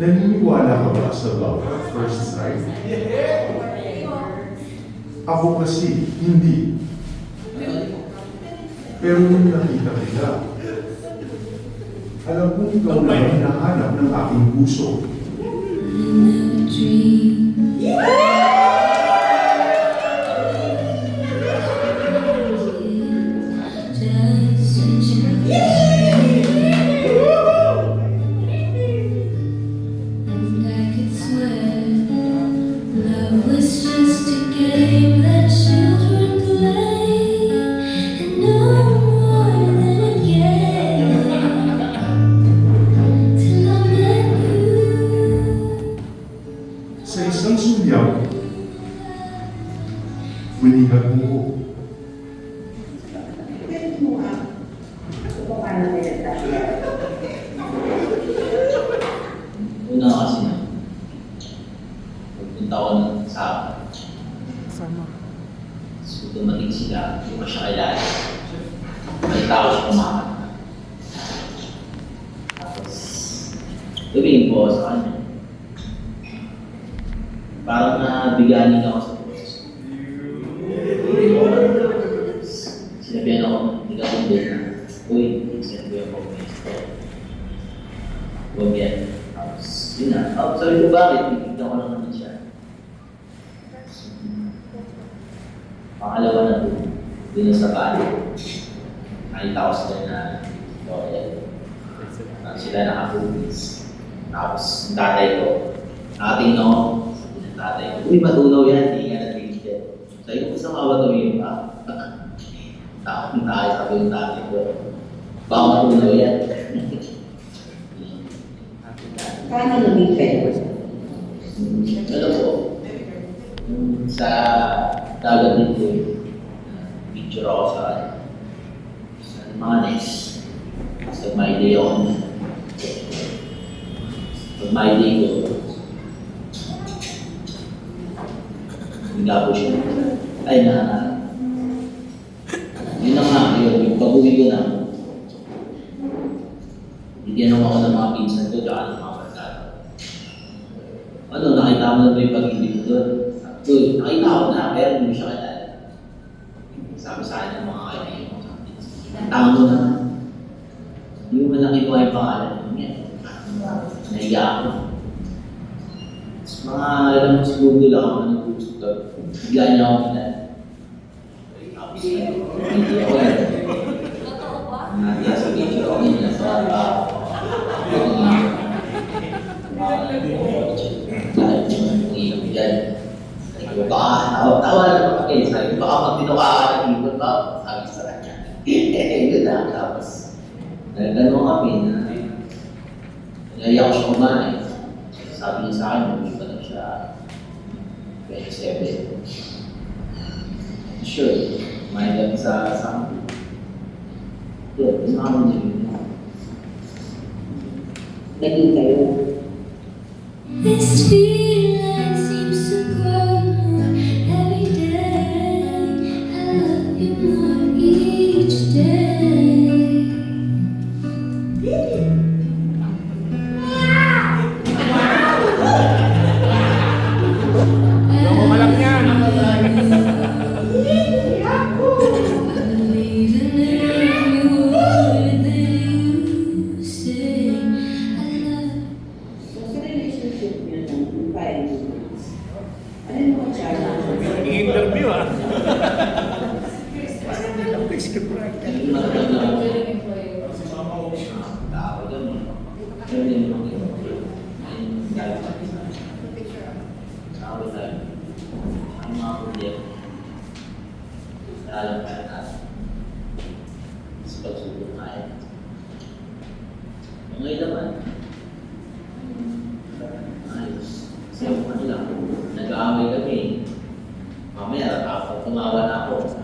Naniniwala ka ba sa love at first sight? Ako kasi, hindi. Pero nung nakita kita, alam kong ikaw na ang hinahanap ng aking puso. Sa isang sulyap, winihag mo ko. Una kasi na, pagpunta ko sa so dumating sila, hindi ko siya kailangan. May tao siya kumakanta. Tapos, tumingin po sa kanya. Parang nabiganin ako sa boses. Sinabihan ako, hindi ka kundi na, uy, sinabihan ko may story. Huwag yan. Tapos, yun na. Sabi ko, bakit? Bigyan ko lang naman siya. Pangalawa na doon na sa bali. Nakita ko sila na Loreal. Sila nakapugis. Tapos, yung tatay ko, nakatingin ako, sabi ng tatay ko, uy, matunaw yan, hindi nga nag-tigil. Sabi ko, gusto nga ba tumingin pa? Takot tayo, sabi yung tatay ko, baka matunaw yan. Paano naging kayo? Ano po? Sa dagat dito, picture ako sa Manes. Sa my day on. Pag my day ko, hindi po siya. Ay, yun na nga, yun, yung pag-uwi ko na, bigyan ako ng mga pinsan ko, tsaka ng mga barkada. Ano, nakita mo na ba yung pag-ibig ko doon? So, nakita ko na, pero hindi siya kilala. Sabi sa akin ng mga kaibigan ko, tama mo na. Hindi mo malaki ko ay pangalan niya. Nahiya ako. Mga ilang segundo lang ako na nag-usap ko. Bigla niya ako kilala. Tapos, hindi ako yan. Nasa picture ako niya sa tawa na mga kayo. Sabi ko, baka pag tinukaan ba? Sabi sa kanya. Yun na. Tapos, nagano kami na naiyak ko siya kumain. Sabi niya sa akin, hindi pa lang siya 27. Sure, kumain kami sa sample. Yun, kumain niya yun. Naging kayo? This feeling seems to grow more every day. I love you more each day. Loko ka lang yan. Sa relationship niyo ng 5 months, ano yung mga challenge? I-interview ah. Ngayon naman, ayos. Kasi ako kanila, nag-aaway kami. Mamaya, ako tumawa na ako.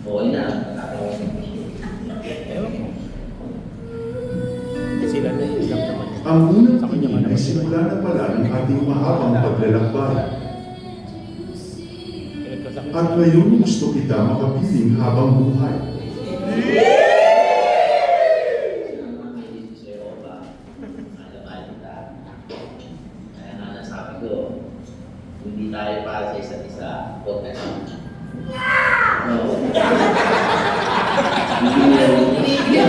Okay na, nakakawa na. Ewan ko. Hindi sila na ilang naman. Ang unang tingin ay simula na pala ng ating mahabang paglalakbay. At ngayon gusto kita makapiling habang buhay. Hindi tayo para sa isa't isa. Huwag ka na. No. Hindi na rin.